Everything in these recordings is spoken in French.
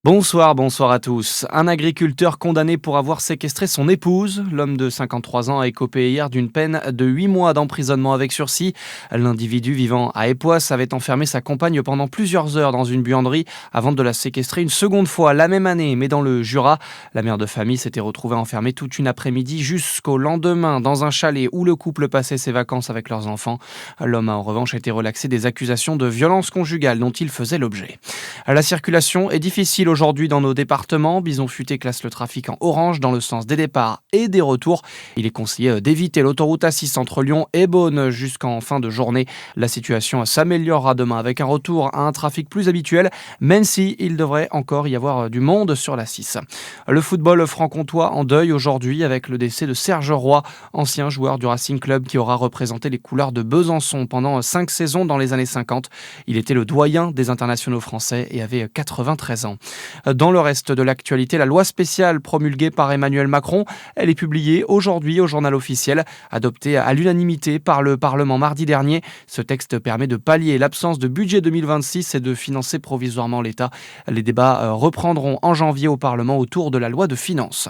Bonsoir à tous. Un agriculteur condamné pour avoir séquestré son épouse. L'homme de 53 ans a écopé hier d'une peine de 8 mois d'emprisonnement avec sursis. L'individu vivant à Époisse avait enfermé sa compagne pendant plusieurs heures dans une buanderie avant de la séquestrer une seconde fois la même année, mais dans le Jura. La mère de famille s'était retrouvée enfermée toute une après-midi jusqu'au lendemain dans un chalet où le couple passait ses vacances avec leurs enfants. L'homme a en revanche été relaxé des accusations de violence conjugale dont il faisait l'objet. La circulation est difficile aujourd'hui dans nos départements. Bison Futé classe le trafic en orange dans le sens des départs et des retours. Il est conseillé d'éviter l'autoroute A6 entre Lyon et Beaune jusqu'en fin de journée. La situation s'améliorera demain avec un retour à un trafic plus habituel, même si il devrait encore y avoir du monde sur la 6. Le football franc-comtois en deuil aujourd'hui avec le décès de Serge Roy, ancien joueur du Racing Club qui aura représenté les couleurs de Besançon pendant 5 saisons dans les années 50. Il était le doyen des internationaux français et avait 93 ans. Dans le reste de l'actualité, la loi spéciale promulguée par Emmanuel Macron, elle est publiée aujourd'hui au journal officiel, adoptée à l'unanimité par le Parlement mardi dernier. Ce texte permet de pallier l'absence de budget 2026 et de financer provisoirement l'État. Les débats reprendront en janvier au Parlement autour de la loi de finances.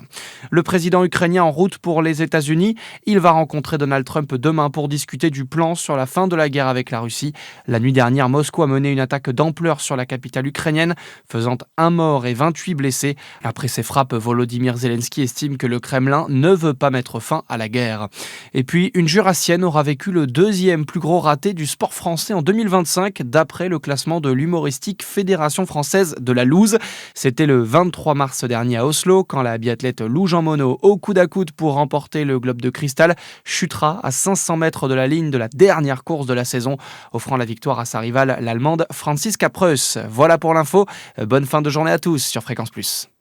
Le président ukrainien en route pour les États-Unis, il va rencontrer Donald Trump demain pour discuter du plan sur la fin de la guerre avec la Russie. La nuit dernière, Moscou a mené une attaque d'ampleur sur la capitale ukrainienne, faisant un mort et 28 blessés. Après ces frappes, Volodymyr Zelensky estime que le Kremlin ne veut pas mettre fin à la guerre. Et puis, une Jurassienne aura vécu le deuxième plus gros raté du sport français en 2025, d'après le classement de l'humoristique Fédération française de la loose. C'était le 23 mars dernier à Oslo, quand la biathlète Lou Jean Monod, au coude à coude pour remporter le globe de cristal, chutera à 500 mètres de la ligne de la dernière course de la saison, offrant la victoire à sa rivale, l'Allemande Franziska Preuss. Voilà pour l'info. Bonne fin de journée à tous sur Fréquence Plus.